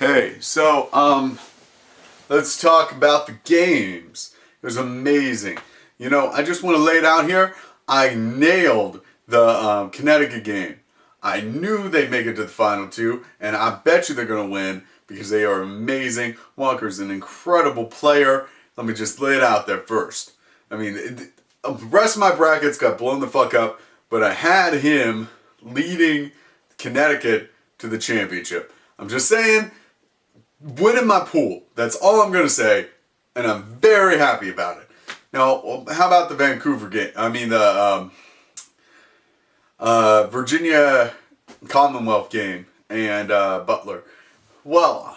Hey, let's talk about the games. It was amazing. I just want to lay it out here. I nailed the Connecticut game. I knew they'd make it to the final two, and I bet you they're going to win because they are amazing. Walker's an incredible player. Let me just lay it out there first. The rest of my brackets got blown the fuck up, but I had him leading Connecticut to the championship. I'm just saying, winning my pool. That's all I'm going to say, and I'm very happy about it. Now, how about the Vancouver game? The Virginia Commonwealth game and Butler. Well,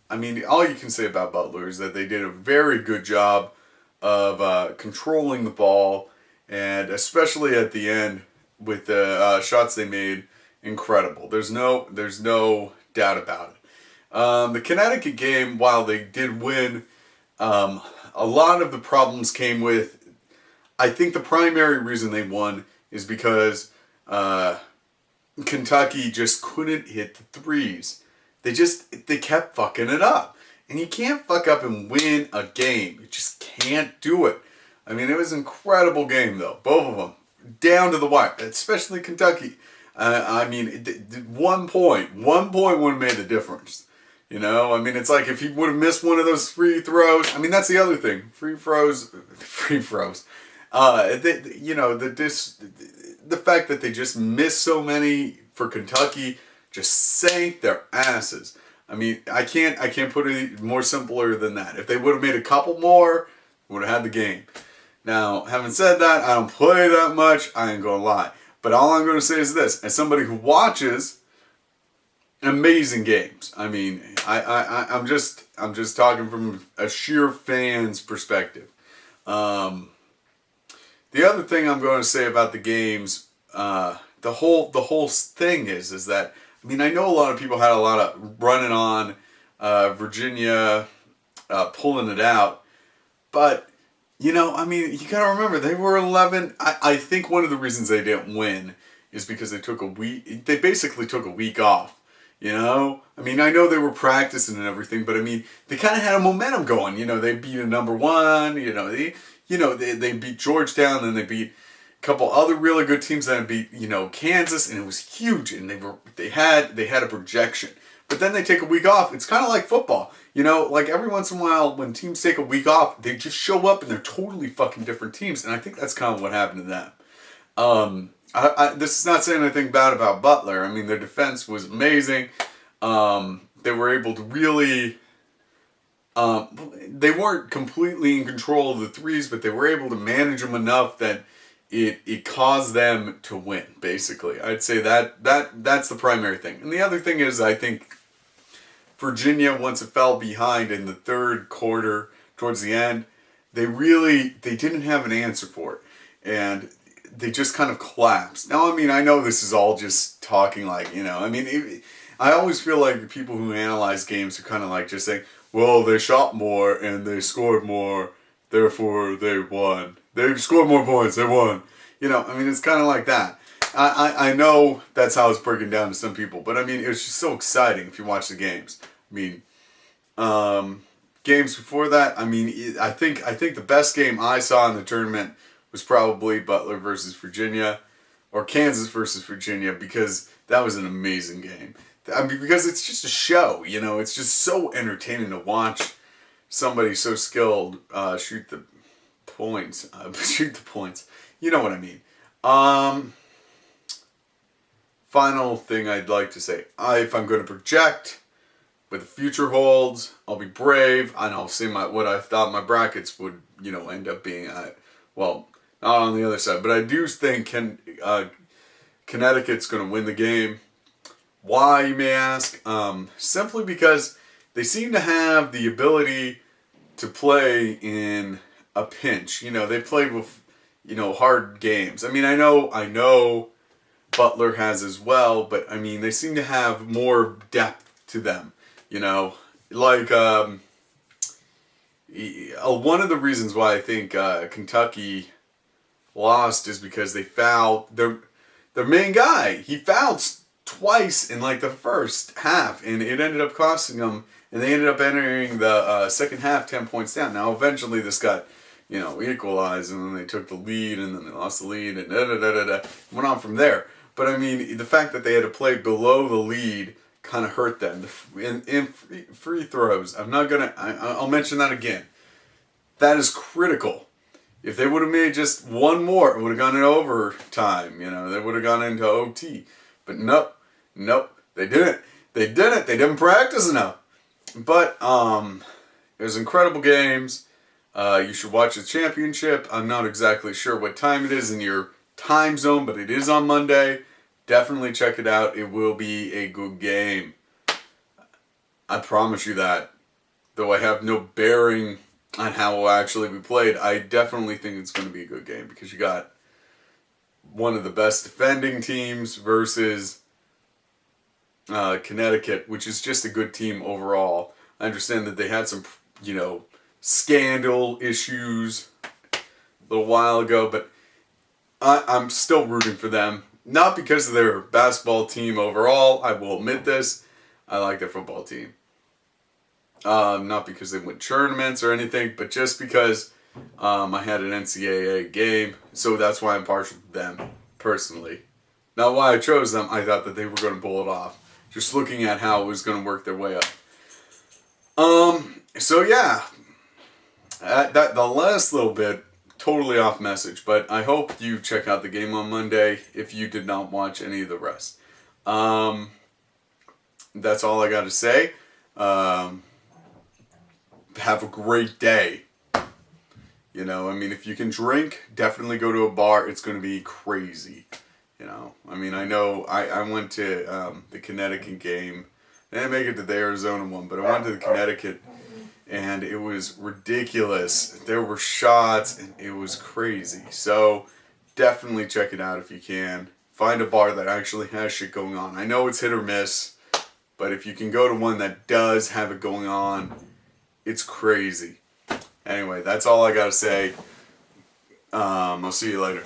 all you can say about Butler is that they did a very good job of controlling the ball, and especially at the end with the shots they made, incredible. There's no doubt about it. The Connecticut game, while they did win, a lot of the problems came with, I think the primary reason they won is because Kentucky just couldn't hit the threes. They kept fucking it up. And you can't fuck up and win a game. You just can't do it. It was an incredible game though. Both of them. Down to the wire. Especially Kentucky. 1 point would have made the difference. It's like if he would have missed one of those free throws. That's the other thing. Free throws. The fact that they just missed so many for Kentucky just sank their asses. I can't put it more simpler than that. If they would have made a couple more, would have had the game. Now, having said that, I don't play that much. I ain't gonna lie. But all I'm gonna say is this: as somebody who watches amazing games, I'm just talking from a sheer fan's perspective. The other thing I'm going to say about the games, the whole thing is that I know a lot of people had a lot of running on Virginia pulling it out, but you gotta remember they were 11. I think one of the reasons they didn't win is because they took a week. They basically took a week off. I know they were practicing and everything, but they kind of had a momentum going. They beat a number one. They beat Georgetown, then they beat a couple other really good teams, then beat Kansas, and it was huge. And they had a projection. But then they take a week off. It's kind of like football. Like every once in a while when teams take a week off, they just show up and they're totally fucking different teams. And I think that's kind of what happened to them. This is not saying anything bad about Butler. Their defense was amazing. They were able to really... they weren't completely in control of the threes, but they were able to manage them enough that it caused them to win, basically. I'd say that's the primary thing. And the other thing is, I think Virginia, once it fell behind in the third quarter, towards the end, they didn't have an answer for it. And they just kind of collapsed. Now, I know this is all just talking I always feel like the people who analyze games are kind of like just saying, well, they shot more and they scored more, therefore they won. They scored more points, they won. It's kind of like that. I know that's how it's breaking down to some people, but it was just so exciting if you watch the games. Games before that, I think the best game I saw in the tournament was probably Butler versus Virginia, or Kansas versus Virginia, because that was an amazing game. Because it's just a show, it's just so entertaining to watch somebody so skilled shoot the points. You know what I mean. Final thing I'd like to say. If I'm going to project what the future holds, I'll be brave, and I'll say what I thought my brackets would, end up being. Not on the other side, but I do think Connecticut's going to win the game. Why, you may ask? Simply because they seem to have the ability to play in a pinch. They played with, hard games. I know Butler has as well, but they seem to have more depth to them. One of the reasons why I think Kentucky lost is because they fouled their main guy. He fouled twice in like the first half, and it ended up costing them. And they ended up entering the second half 10 points down. Now, eventually, this got, equalized, and then they took the lead, and then they lost the lead, and went on from there. But I mean, the fact that they had to play below the lead kind of hurt them. In free throws, I'll mention that again. That is critical. If they would have made just one more, it would have gone into overtime. They would have gone into OT. But nope, they didn't. They didn't practice enough. But it was incredible games. You should watch the championship. I'm not exactly sure what time it is in your time zone, but it is on Monday. Definitely check it out. It will be a good game. I promise you that. Though I have no bearing on how it will actually be played, I definitely think it's going to be a good game because you got one of the best defending teams versus Connecticut, which is just a good team overall. I understand that they had some, scandal issues a little while ago, but I'm still rooting for them. Not because of their basketball team overall, I will admit this. I like their football team. Not because they win tournaments or anything, but just because I had an NCAA game, so that's why I'm partial to them, personally. Not why I chose them, I thought that they were going to pull it off. Just looking at how it was going to work their way up. So yeah, the last little bit, totally off message, but I hope you check out the game on Monday if you did not watch any of the rest. That's all I got to say. Have a great day. If you can drink, definitely go to a bar. It's going to be crazy. I know I went to the Connecticut game. I didn't make it to the Arizona one, but I went to the Connecticut, and it was ridiculous. There were shots, and it was crazy. So definitely check it out if you can. Find a bar that actually has shit going on. I know it's hit or miss, but if you can go to one that does have it going on, it's crazy. Anyway, that's all I got to say. I'll see you later.